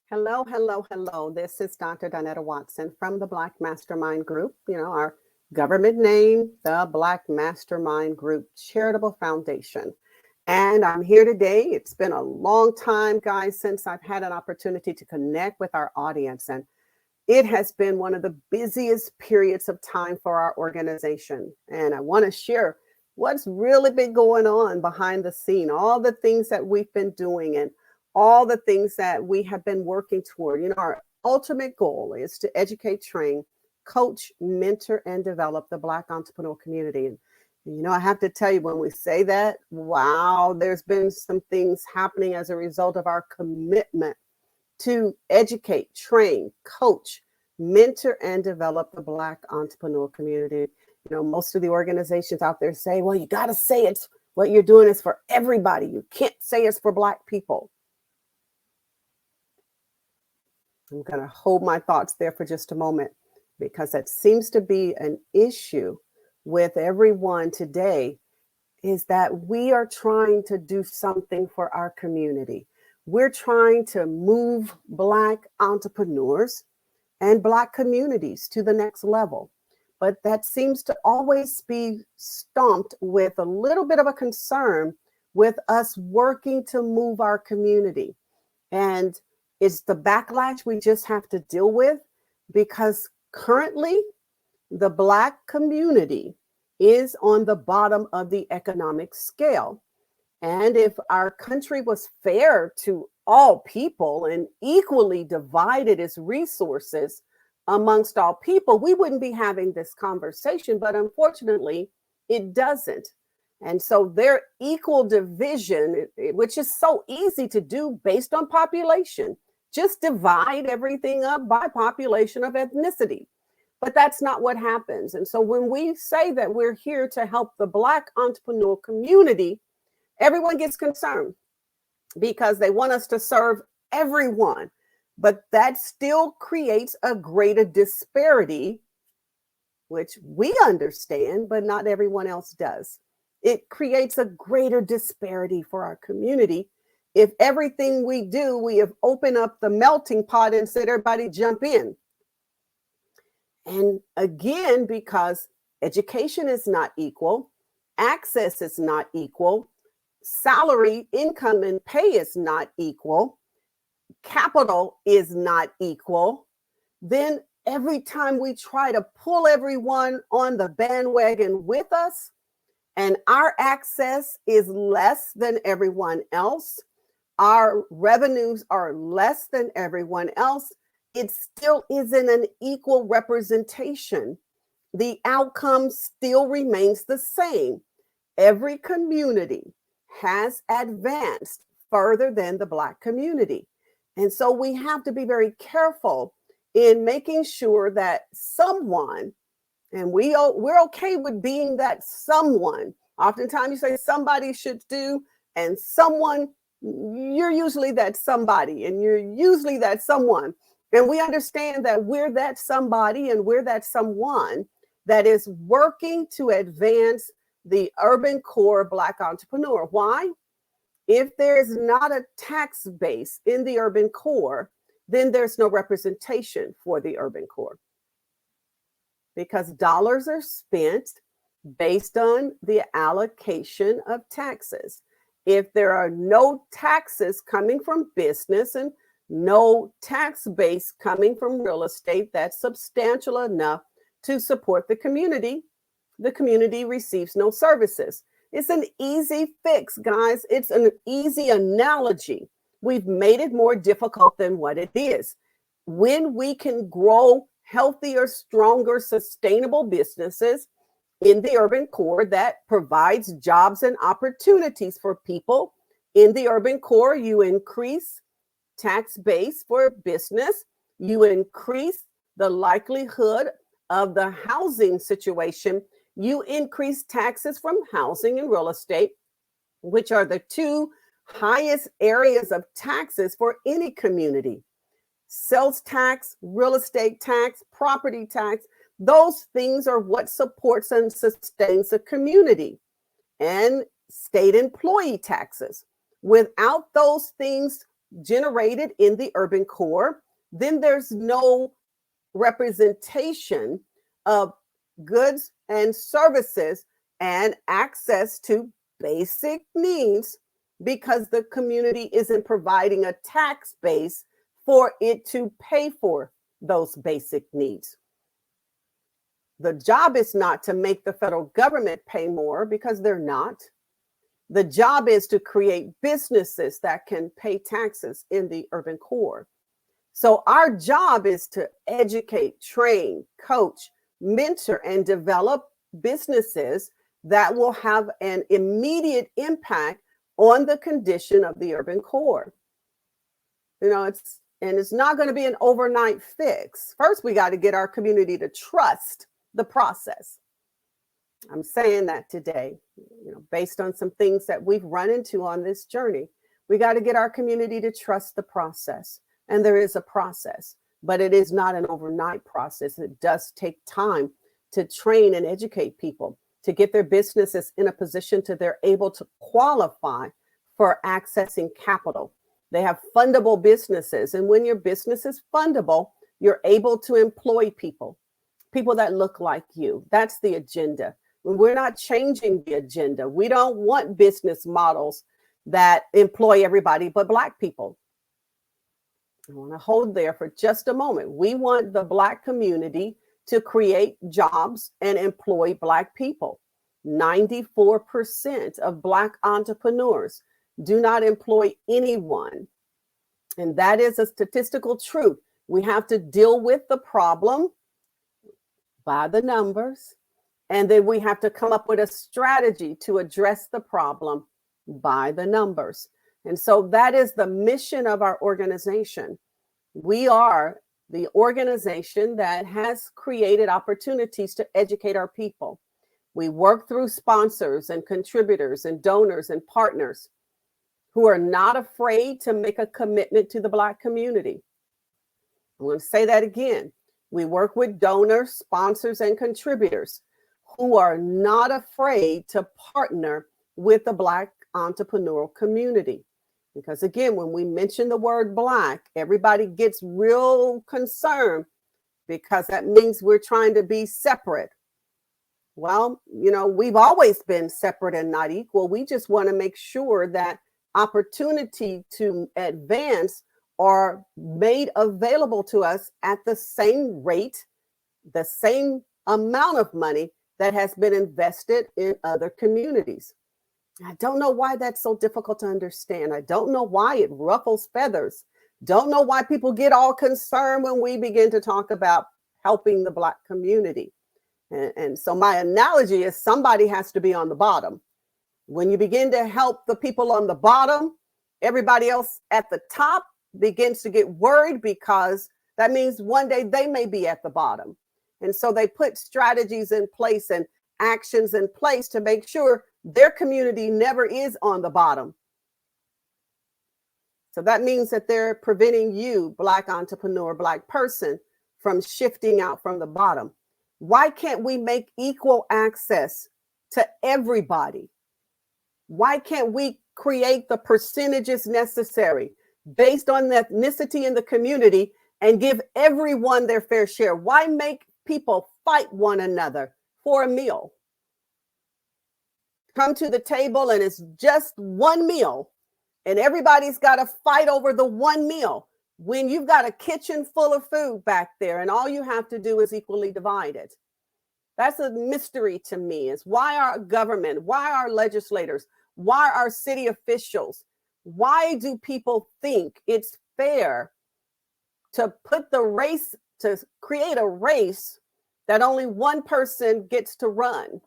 Hello, hello, hello. This is Dr. Donetta Watson from the Black Mastermind Group, our government name, the Black Mastermind Group Charitable Foundation. And I'm here today. It's been a long time, guys, since I've had an opportunity to connect with our audience. And it has been one of the busiest periods of time for our organization. And I want to share what's really been going on behind the scene, all the things that we've been doing and all the things that we have been working toward. Our ultimate goal is to educate, train, coach, mentor, and develop the Black entrepreneur community. And I have to tell you, when we say that, wow, there's been some things happening as a result of our commitment to educate, train, coach, mentor, and develop the Black entrepreneur community. Most of the organizations out there say, well, you got to say it's what you're doing is for everybody. You can't say it's for Black people. I'm going to hold my thoughts there for just a moment, because that seems to be an issue with everyone today, is that we are trying to do something for our community. We're trying to move Black entrepreneurs and Black communities to the next level. But that seems to always be stumped with a little bit of a concern with us working to move our community. And it's the backlash we just have to deal with, because currently the Black community is on the bottom of the economic scale. And if our country was fair to all people and equally divided its resources amongst all people, we wouldn't be having this conversation. But unfortunately, it doesn't. And so their equal division, which is so easy to do based on population, just divide everything up by population of ethnicity. But that's not what happens. And so when we say that we're here to help the Black entrepreneur community, everyone gets concerned because they want us to serve everyone. But that still creates a greater disparity, which we understand, but not everyone else does. It creates a greater disparity for our community. If everything we do, we have opened up the melting pot and said, everybody jump in. And again, because education is not equal, access is not equal, salary, income, and pay is not equal, capital is not equal, then every time we try to pull everyone on the bandwagon with us, and our access is less than everyone else, our revenues are less than everyone else, it still isn't an equal representation. The outcome still remains the same. Every community has advanced further than the Black community. And so we have to be very careful in making sure that someone, and we're okay with being that someone. Oftentimes you say somebody should do, and someone, you're usually that somebody, and you're usually that someone. And we understand that we're that somebody and we're that someone that is working to advance the urban core Black entrepreneur. Why? If there's not a tax base in the urban core, then there's no representation for the urban core, because dollars are spent based on the allocation of taxes. If there are no taxes coming from business and no tax base coming from real estate that's substantial enough to support the community receives no services. It's an easy fix, guys. It's an easy analogy. We've made it more difficult than what it is. When we can grow healthier, stronger, sustainable businesses in the urban core that provides jobs and opportunities for people in the urban core, you increase tax base for business, you increase the likelihood of the housing situation, you increase taxes from housing and real estate, which are the two highest areas of taxes for any community. Sales tax, real estate tax, property tax, those things are what supports and sustains a community. And state employee taxes. Without those things generated in the urban core, then there's no representation of goods and services and access to basic needs because the community isn't providing a tax base for it to pay for those basic needs. The job is not to make the federal government pay more because they're not. The job is to create businesses that can pay taxes in the urban core. So our job is to educate, train, coach, mentor, and develop businesses that will have an immediate impact on the condition of the urban core. It's not going to be an overnight fix. First, we got to get our community to trust the process. I'm saying that today, based on some things that we've run into on this journey. We got to get our community to trust the process. And there is a process, but it is not an overnight process. It does take time to train and educate people to get their businesses in a position to they're able to qualify for accessing capital. They have fundable businesses. And when your business is fundable, you're able to employ people that look like you. That's the agenda. We're not changing the agenda. We don't want business models that employ everybody but Black people. I want to hold there for just a moment. We want the Black community to create jobs and employ Black people. 94% of Black entrepreneurs do not employ anyone. And that is a statistical truth. We have to deal with the problem by the numbers. And then we have to come up with a strategy to address the problem by the numbers. And so that is the mission of our organization. We are the organization that has created opportunities to educate our people. We work through sponsors and contributors and donors and partners who are not afraid to make a commitment to the Black community. I'm going to say that again. We work with donors, sponsors, and contributors who are not afraid to partner with the Black entrepreneurial community. Because again, when we mention the word Black, everybody gets real concerned because that means we're trying to be separate. Well, we've always been separate and not equal. We just want to make sure that opportunity to advance are made available to us at the same rate, the same amount of money that has been invested in other communities. I don't know why that's so difficult to understand. I don't know why it ruffles feathers. Don't know why people get all concerned when we begin to talk about helping the Black community. And so my analogy is somebody has to be on the bottom. When you begin to help the people on the bottom, everybody else at the top begins to get worried because that means one day they may be at the bottom. And so they put strategies in place and actions in place to make sure their community never is on the bottom. So that means that they're preventing you, Black entrepreneur, Black person, from shifting out from the bottom. Why can't we make equal access to everybody? Why can't we create the percentages necessary based on the ethnicity in the community and give everyone their fair share? Why make people fight one another for a meal? Come to the table and it's just one meal and everybody's got to fight over the one meal when you've got a kitchen full of food back there and all you have to do is equally divide it. That's a mystery to me, is why our government, why our legislators, why our city officials, why do people think it's fair to put the race, to create a race that only one person gets to run?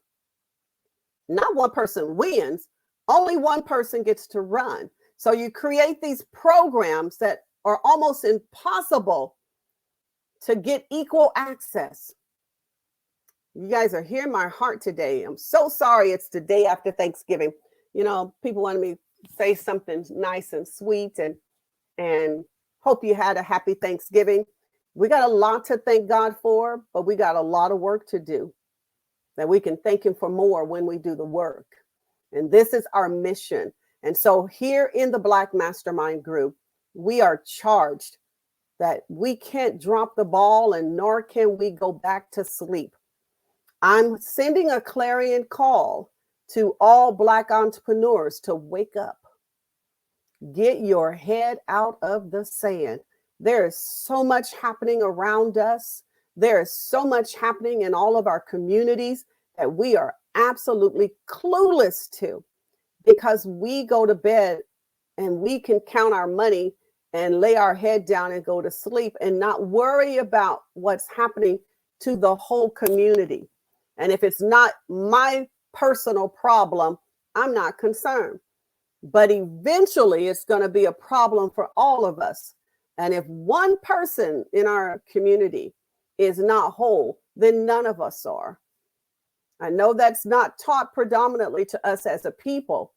Not one person wins, only one person gets to run. So you create these programs that are almost impossible to get equal access. You guys are hearing my heart today. I'm so sorry it's the day after Thanksgiving. People wanted me to say something nice and sweet and hope you had a happy Thanksgiving. We got a lot to thank God for, but we got a lot of work to do that we can thank him for more when we do the work. And this is our mission. And so here in the Black Mastermind Group, we are charged that we can't drop the ball and nor can we go back to sleep. I'm sending a clarion call to all Black entrepreneurs to wake up. Get your head out of the sand. There is so much happening around us. There is so much happening in all of our communities that we are absolutely clueless to, because we go to bed and we can count our money and lay our head down and go to sleep and not worry about what's happening to the whole community. And if it's not my personal problem, I'm not concerned. But eventually it's going to be a problem for all of us. And if one person in our community is not whole, then none of us are. I know that's not taught predominantly to us as a people,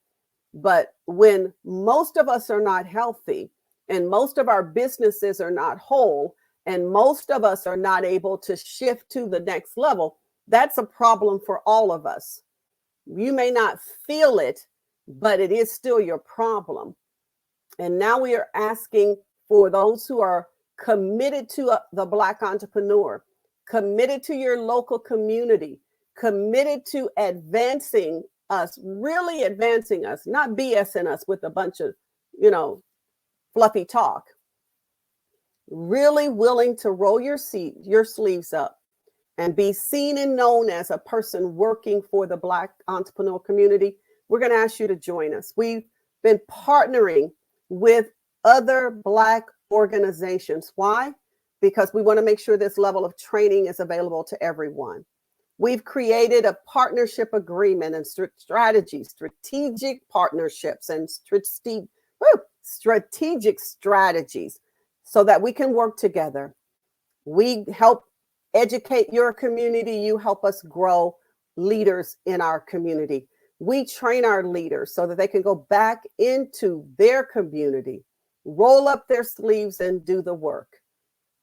but when most of us are not healthy and most of our businesses are not whole and most of us are not able to shift to the next level, that's a problem for all of us. You may not feel it, but it is still your problem. And now we are asking for those who are committed to the Black entrepreneur, committed to your local community, committed to advancing us, really advancing us, not BSing us with a bunch of, fluffy talk. Really willing to roll your sleeves up and be seen and known as a person working for the Black entrepreneur community. We're going to ask you to join us. We've been partnering with other Black organizations. Why? Because we want to make sure this level of training is available to everyone. We've created a partnership agreement and strategic partnerships and strategic strategies so that we can work together. We help educate your community. You help us grow leaders in our community. We train our leaders so that they can go back into their community, roll up their sleeves and do the work.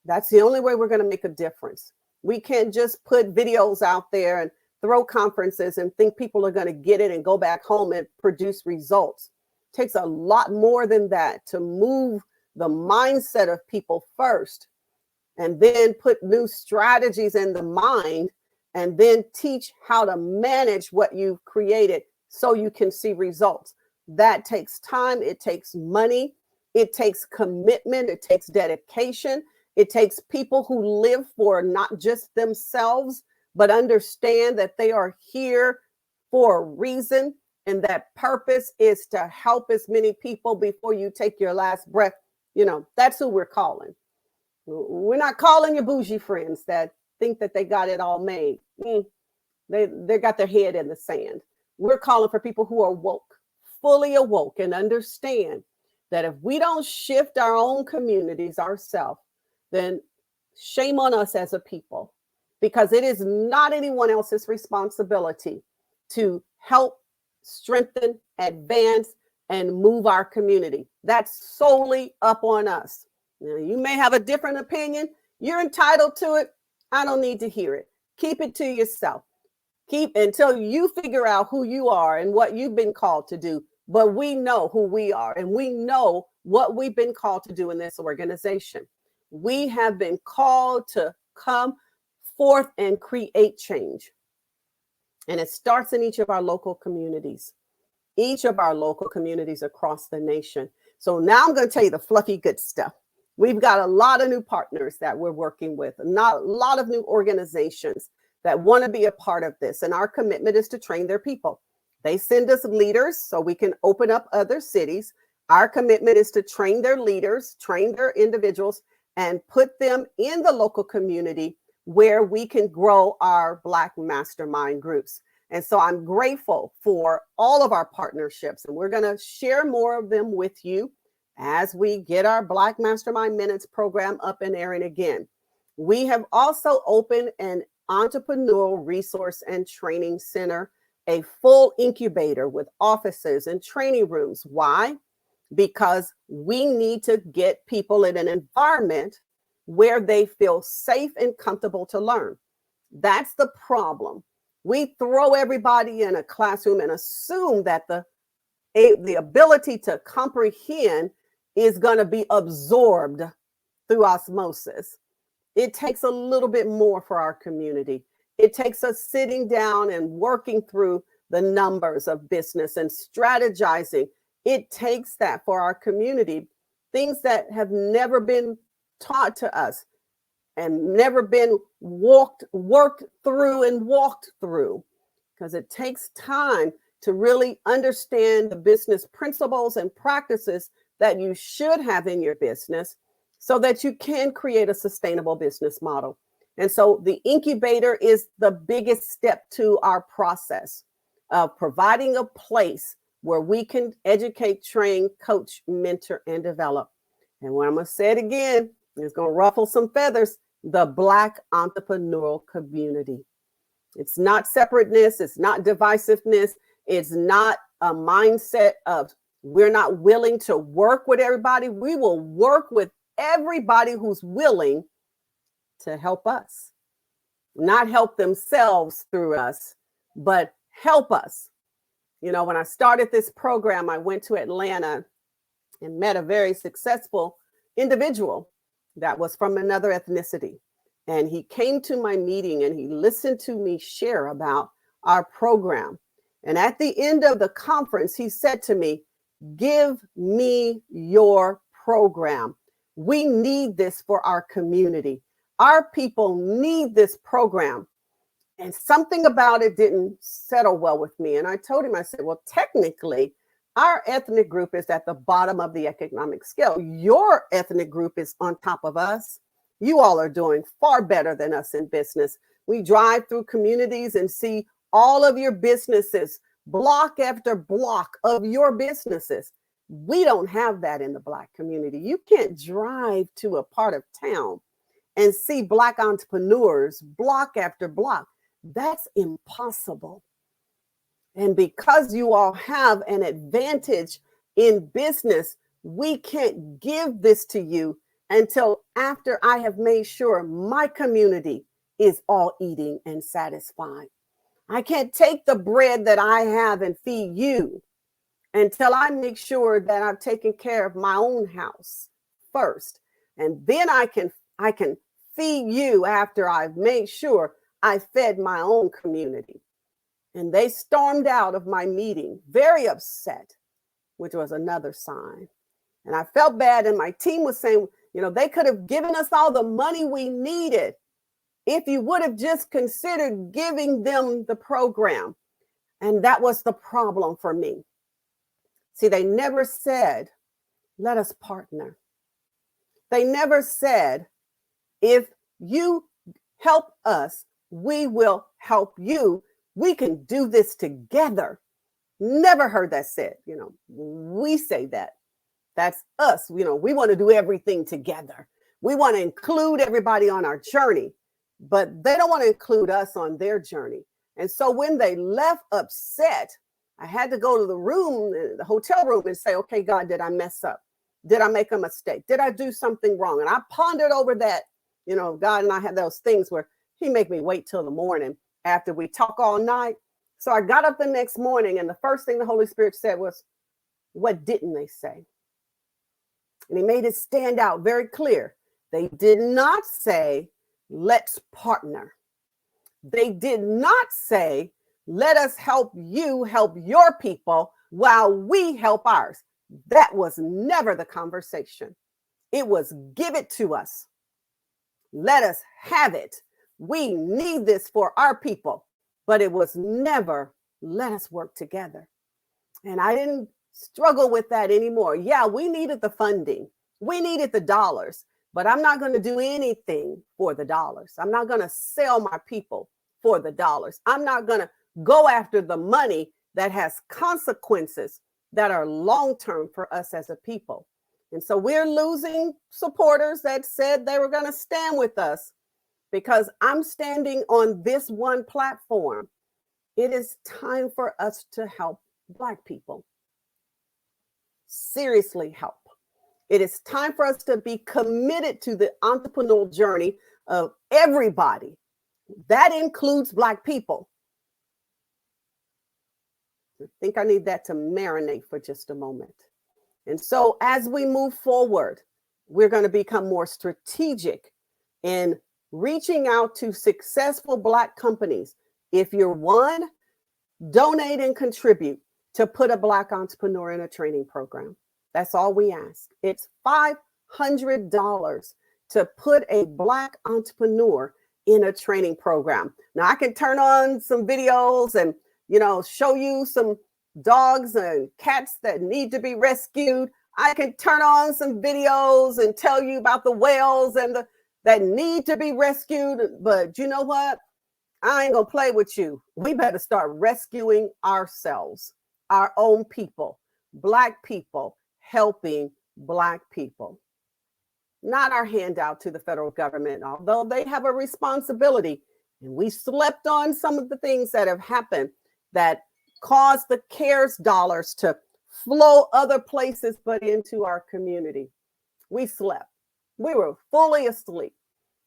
That's the only way we're going to make a difference. We can't just put videos out there and throw conferences and think people are going to get it and go back home and produce results. It takes a lot more than that to move the mindset of people first, and then put new strategies in the mind, and then teach how to manage what you've created so you can see results. That takes time. It takes money. It takes commitment. It takes dedication. It takes people who live for not just themselves, but understand that they are here for a reason, and that purpose is to help as many people before you take your last breath. That's who we're calling. We're not calling your bougie friends that think that they got it all made. They got their head in the sand. We're calling for people who are woke, fully awoke, and understand that if we don't shift our own communities ourselves, then shame on us as a people, because it is not anyone else's responsibility to help strengthen, advance, and move our community. That's solely up on us. Now, you may have a different opinion. You're entitled to it. I don't need to hear it. Keep it to yourself. Keep until you figure out who you are and what you've been called to do. But we know who we are, and we know what we've been called to do in this organization. We have been called to come forth and create change. And it starts in each of our local communities across the nation. So now I'm going to tell you the fluffy good stuff. We've got a lot of new partners that we're working with, a lot of new organizations that want to be a part of this. And our commitment is to train their people. They send us leaders so we can open up other cities. Our commitment is to train their leaders, train their individuals, and put them in the local community where we can grow our Black mastermind groups. And so I'm grateful for all of our partnerships, and we're going to share more of them with you as we get our Black Mastermind Minutes program up and airing again. We have also opened an entrepreneurial resource and training center, a full incubator with offices and training rooms. Why? Because we need to get people in an environment where they feel safe and comfortable to learn. That's the problem. We throw everybody in a classroom and assume that the ability to comprehend is going to be absorbed through osmosis. It takes a little bit more for our community. It takes us sitting down and working through the numbers of business and strategizing. It takes that for our community, things that have never been taught to us and never been worked through and walked through, because it takes time to really understand the business principles and practices that you should have in your business so that you can create a sustainable business model. And so the incubator is the biggest step to our process of providing a place where we can educate, train, coach, mentor, and develop. And when I'm going to say it again, it's going to ruffle some feathers, the Black entrepreneurial community. It's not separateness. It's not divisiveness. It's not a mindset of we're not willing to work with everybody. We will work with everybody who's willing to help us, not help themselves through us, but help us. You know, when I started this program, I went to Atlanta and met a very successful individual that was from another ethnicity. And he came to my meeting and he listened to me share about our program. And at the end of the conference, he said to me, "Give me your program. We need this for our community. Our people need this program." And something about it didn't settle well with me. And I told him, I said, well, technically, our ethnic group is at the bottom of the economic scale. Your ethnic group is on top of us. You all are doing far better than us in business. We drive through communities and see all of your businesses, block after block of your businesses. We don't have that in the Black community. You can't drive to a part of town and see Black entrepreneurs block after block. That's impossible. And because you all have an advantage in business, we can't give this to you until after I have made sure my community is all eating and satisfied. I can't take the bread that I have and feed you until I make sure that I've taken care of my own house first. And then I can feed you after I've made sure I fed my own community. And they stormed out of my meeting very upset, which was another sign. And I felt bad. And my team was saying, you know, they could have given us all the money we needed if you would have just considered giving them the program. And that was the problem for me. See, they never said, let us partner. They never said, if you help us, we will help you. We can do this together. Never heard that said. You know, we say that. That's us. You know, we want to do everything together. We want to include everybody on our journey, but they don't want to include us on their journey. And so when they left upset, I had to go to the room, the hotel room, and say, okay, God, did I mess up? Did I make a mistake? Did I do something wrong? And I pondered over that. You know, God and I had those things where he make me wait till the morning after we talk all night. So I got up the next morning, and the first thing the Holy Spirit said was, what didn't they say? And he made it stand out very clear. They did not say, let's partner. They did not say, let us help you help your people while we help ours. That was never the conversation. It was, give it to us. Let us have it. We need this for our people. But it was never, let us work together. And I didn't struggle with that anymore. Yeah, we needed the funding. We needed the dollars. But I'm not going to do anything for the dollars. I'm not going to sell my people for the dollars. I'm not going to go after the money that has consequences that are long-term for us as a people. And so we're losing supporters that said they were going to stand with us because I'm standing on this one platform. It is time for us to help Black people. Seriously help. It is time for us to be committed to the entrepreneurial journey of everybody. That includes Black people. I think I need that to marinate for just a moment. And so as we move forward, we're going to become more strategic in reaching out to successful Black companies. If you're one, donate and contribute to put a Black entrepreneur in a training program. That's all we ask. It's $500 to put a Black entrepreneur in a training program. Now I can turn on some videos and, show you some dogs and cats that need to be rescued. I can turn on some videos and tell you about the whales and that need to be rescued. But you know what? I ain't gonna play with you. We better start rescuing ourselves, our own people, Black people, helping Black people. Not our handout to the federal government, although they have a responsibility. And we slept on some of the things that have happened that caused the CARES dollars to flow other places but into our community. We slept. We were fully asleep.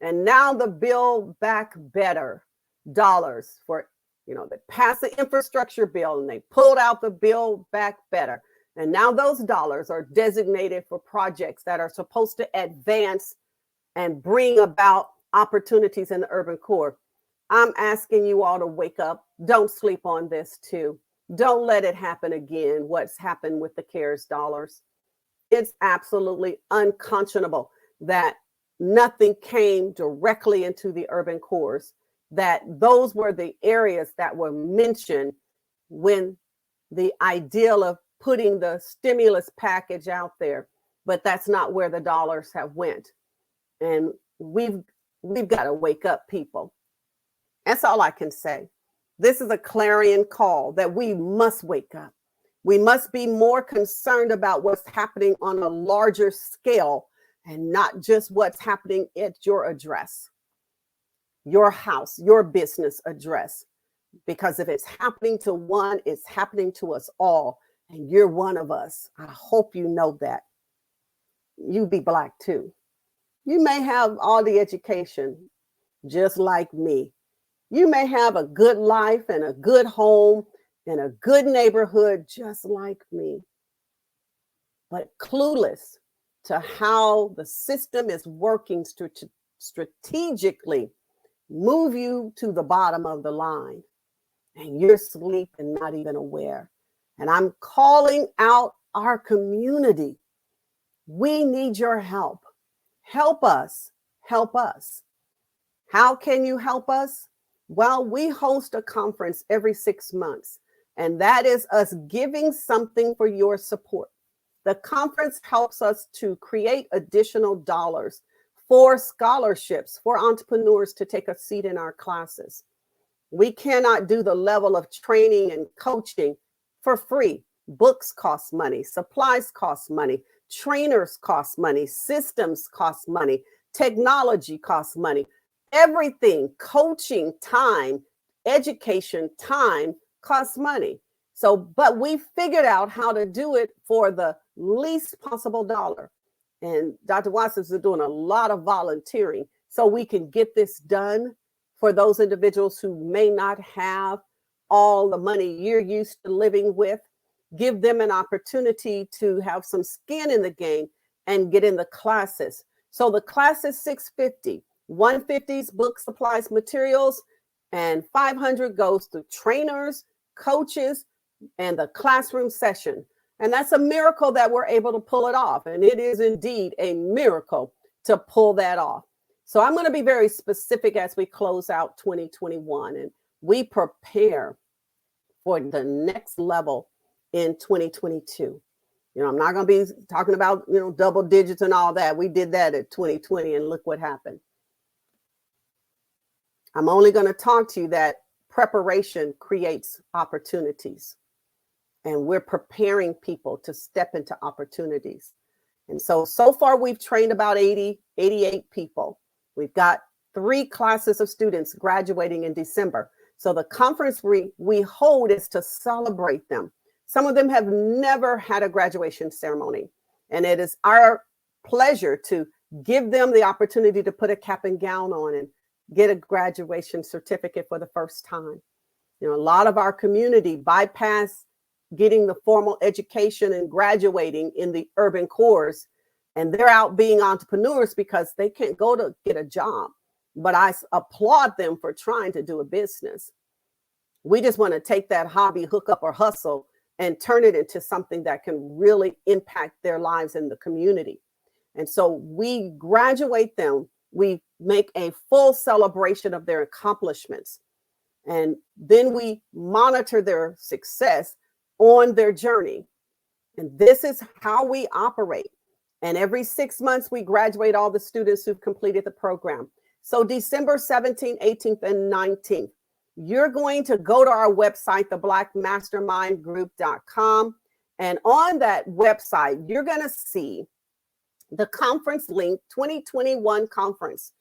And now the Build Back Better dollars for, they passed the infrastructure bill and they pulled out the Build Back Better. And now those dollars are designated for projects that are supposed to advance and bring about opportunities in the urban core. I'm asking you all to wake up. Don't sleep on this too. Don't let it happen again, what's happened with the CARES dollars. It's absolutely unconscionable that nothing came directly into the urban cores, that those were the areas that were mentioned when the ideal of putting the stimulus package out there, but that's not where the dollars have went. And we've got to wake up, people. That's all I can say. This is a clarion call that we must wake up. We must be more concerned about what's happening on a larger scale and not just what's happening at your address, your house, your business address. Because if it's happening to one, it's happening to us all. And you're one of us. I hope you know that. You be Black too. You may have all the education, just like me. You may have a good life and a good home in a good neighborhood, just like me. But clueless to how the system is working strategically, move you to the bottom of the line. And you're asleep and not even aware. And I'm calling out our community. We need your help. Help us. Help us. How can you help us? Well, we host a conference every 6 months, and that is us giving something for your support. The conference helps us to create additional dollars for scholarships for entrepreneurs to take a seat in our classes. We cannot do the level of training and coaching for free. Books cost money, supplies cost money, trainers cost money, systems cost money, technology costs money. Everything, coaching time, education time costs money. So, but we figured out how to do it for the least possible dollar. And Dr. Watson is doing a lot of volunteering so we can get this done for those individuals who may not have all the money you're used to living with. Give them an opportunity to have some skin in the game and get in the classes. So the class is $650. $150 is book, supplies, materials, and $500 goes to trainers, coaches, and the classroom session. And that's a miracle that we're able to pull it off. And it is indeed a miracle to pull that off. So I'm going to be very specific as we close out 2021 and we prepare for the next level in 2022. I'm not going to be talking about, double digits and all that. We did that at 2020 and look what happened. I'm only going to talk to you that preparation creates opportunities. And we're preparing people to step into opportunities. And so far we've trained about 88 people. We've got 3 classes of students graduating in December. So the conference we hold is to celebrate them. Some of them have never had a graduation ceremony. And it is our pleasure to give them the opportunity to put a cap and gown on and get a graduation certificate for the first time. A lot of our community bypass getting the formal education and graduating in the urban cores, and they're out being entrepreneurs because they can't go to get a job. But I applaud them for trying to do a business. We just want to take that hobby, hook up, or hustle and turn it into something that can really impact their lives in the community. And so we graduate them. We make a full celebration of their accomplishments. And then we monitor their success on their journey. And this is how we operate. And every 6 months, we graduate all the students who've completed the program. So December 17th, 18th, and 19th, you're going to go to our website, theblackmastermindgroup.com. And on that website, you're going to see the conference link, 2021 conference.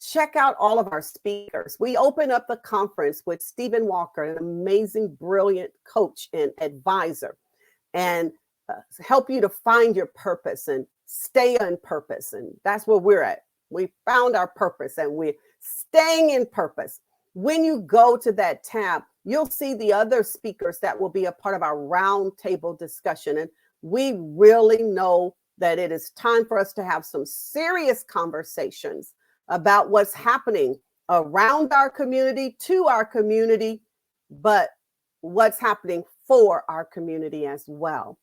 Check out all of our speakers. We open up the conference with Stephen Walker, an amazing, brilliant coach and advisor, and help you to find your purpose and stay on purpose. And that's where we're at. We found our purpose and we're staying in purpose. When you go to that tab, you'll see the other speakers that will be a part of our roundtable discussion. And we really know that it is time for us to have some serious conversations about what's happening around our community, to our community, but what's happening for our community as well.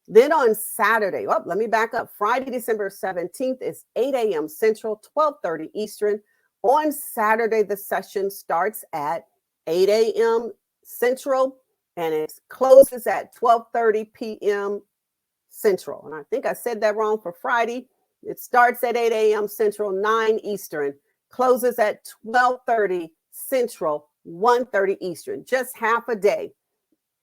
Then on Saturday, let me back up. Friday, December 17th is 8 a.m. Central, 12:30 Eastern. On Saturday, the session starts at 8 a.m. Central and it closes at 12:30 p.m. Central. And I think I said that wrong for Friday. It starts at 8 a.m. Central, 9 Eastern, closes at 12:30 Central, 1:30 Eastern, just half a day.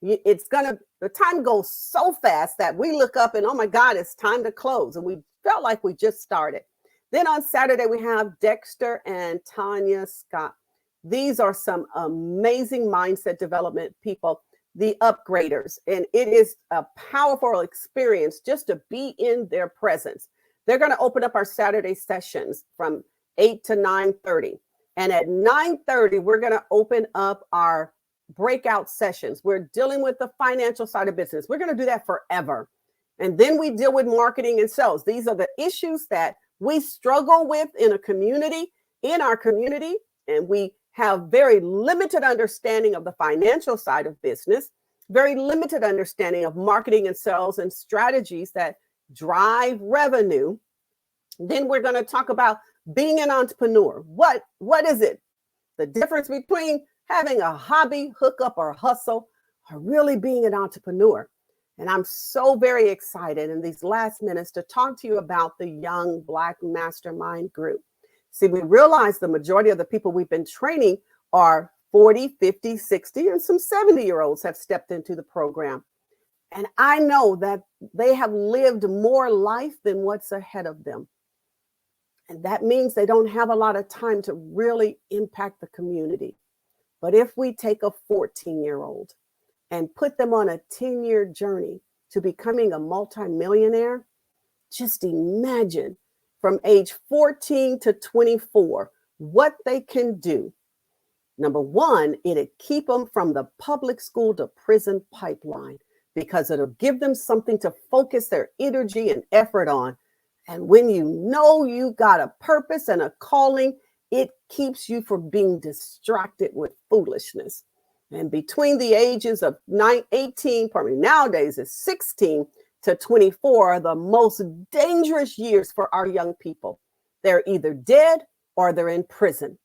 The time goes so fast that we look up and, oh my God, it's time to close. And we felt like we just started. Then on Saturday, we have Dexter and Tanya Scott. These are some amazing mindset development people, the upgraders. And it is a powerful experience just to be in their presence. They're going to open up our Saturday sessions from 8 to 9:30. And at 9:30, we're going to open up our breakout sessions. We're dealing with the financial side of business. We're going to do that forever. And then we deal with marketing and sales. These are the issues that we struggle with in our community. And we have very limited understanding of the financial side of business, very limited understanding of marketing and sales and strategies that drive revenue. Then we're going to talk about being an entrepreneur. What is it? The difference between having a hobby, hookup, or hustle, or really being an entrepreneur. And I'm so very excited in these last minutes to talk to you about the Young Black Mastermind Group. See, we realize the majority of the people we've been training are 40, 50, 60, and some 70-year-olds have stepped into the program. And I know that they have lived more life than what's ahead of them. And that means they don't have a lot of time to really impact the community. But if we take a 14-year-old and put them on a 10-year journey to becoming a multimillionaire, just imagine from age 14 to 24, what they can do. Number one, it'll keep them from the public school to prison pipeline because it'll give them something to focus their energy and effort on. And when you know you got a purpose and a calling, it keeps you from being distracted with foolishness. And between the ages of 18, nowadays is 16 to 24 are the most dangerous years for our young people. They're either dead or they're in prison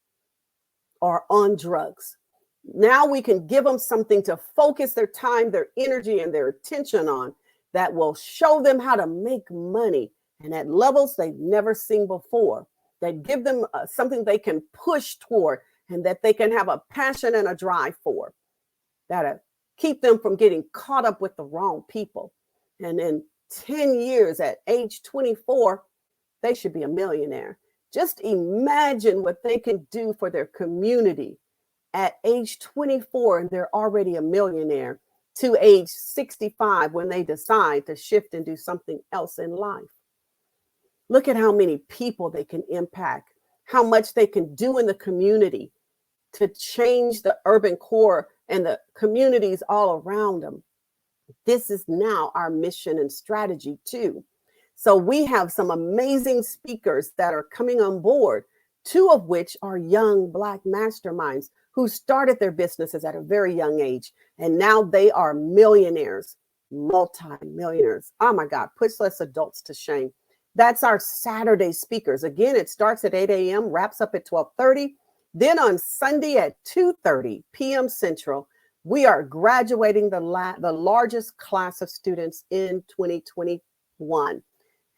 or on drugs. Now we can give them something to focus their time, their energy, and their attention on that will show them how to make money and at levels they've never seen before. That give them something they can push toward and that they can have a passion and a drive for. That'll keep them from getting caught up with the wrong people. And in 10 years, at age 24, they should be a millionaire. Just imagine what they can do for their community at age 24, and they're already a millionaire, to age 65 when they decide to shift and do something else in life. Look at how many people they can impact, how much they can do in the community to change the urban core and the communities all around them. This is now our mission and strategy too. So we have some amazing speakers that are coming on board, two of which are young Black masterminds who started their businesses at a very young age. And now they are millionaires, multi-millionaires. Oh my God, puts us adults to shame. That's our Saturday speakers. Again, it starts at 8 a.m., wraps up at 12:30. Then on Sunday at 2:30 p.m. Central, we are graduating the largest class of students in 2021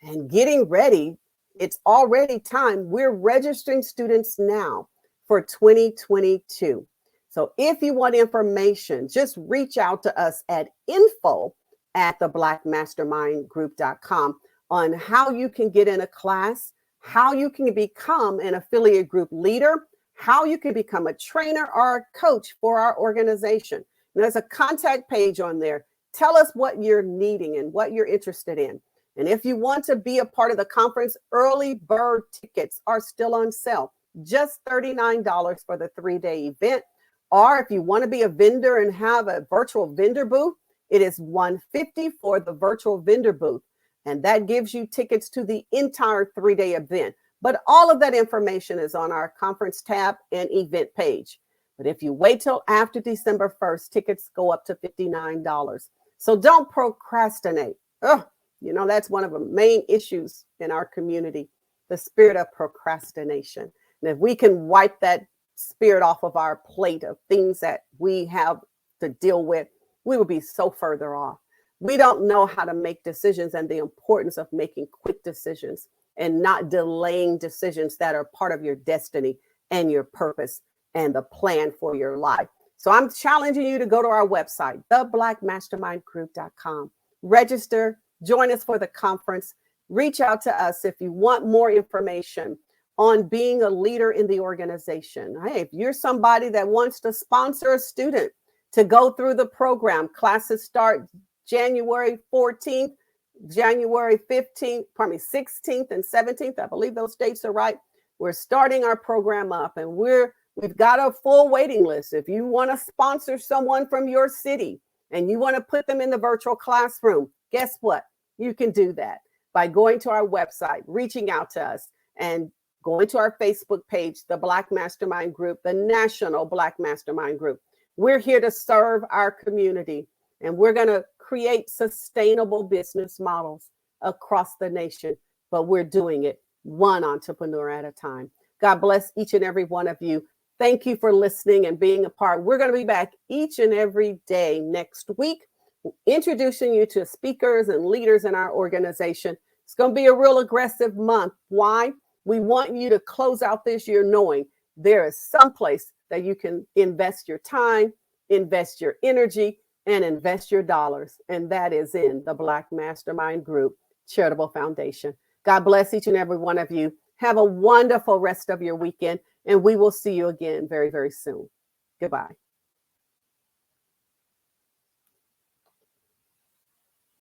and getting ready. It's already time. We're registering students now for 2022. So if you want information, just reach out to us at info@theblackmastermindgroup.com on how you can get in a class, how you can become an affiliate group leader, how you can become a trainer or a coach for our organization. And there's a contact page on there. Tell us what you're needing and what you're interested in. And if you want to be a part of the conference, early bird tickets are still on sale, just $39 for the 3-day event. Or if you want to be a vendor and have a virtual vendor booth, it is $150 for the virtual vendor booth. And that gives you tickets to the entire 3-day event. But all of that information is on our conference tab and event page. But if you wait till after December 1st, tickets go up to $59. So don't procrastinate. Ugh. You know, that's one of the main issues in our community, the spirit of procrastination. And if we can wipe that spirit off of our plate of things that we have to deal with, we will be so further off. We don't know how to make decisions and the importance of making quick decisions and not delaying decisions that are part of your destiny and your purpose and the plan for your life. So I'm challenging you to go to our website, theblackmastermindgroup.com, register, join us for the conference. Reach out to us if you want more information on being a leader in the organization. Hey, if you're somebody that wants to sponsor a student to go through the program, classes start January 14th, January 15th, 16th and 17th. I believe those dates are right. We're starting our program up and we've got a full waiting list. If you want to sponsor someone from your city and you want to put them in the virtual classroom, guess what? You can do that by going to our website, reaching out to us, and going to our Facebook page, the Black Mastermind Group, the National Black Mastermind Group. We're here to serve our community, and we're going to create sustainable business models across the nation, but we're doing it one entrepreneur at a time. God bless each and every one of you. Thank you for listening and being a part. We're going to be back each and every day next week, introducing you to speakers and leaders in our organization. It's going to be a real aggressive month. Why? We want you to close out this year knowing there is some place that you can invest your time, invest your energy, and invest your dollars. And that is in the Black Mastermind Group Charitable Foundation. God bless each and every one of you. Have a wonderful rest of your weekend, and we will see you again very, very soon. Goodbye.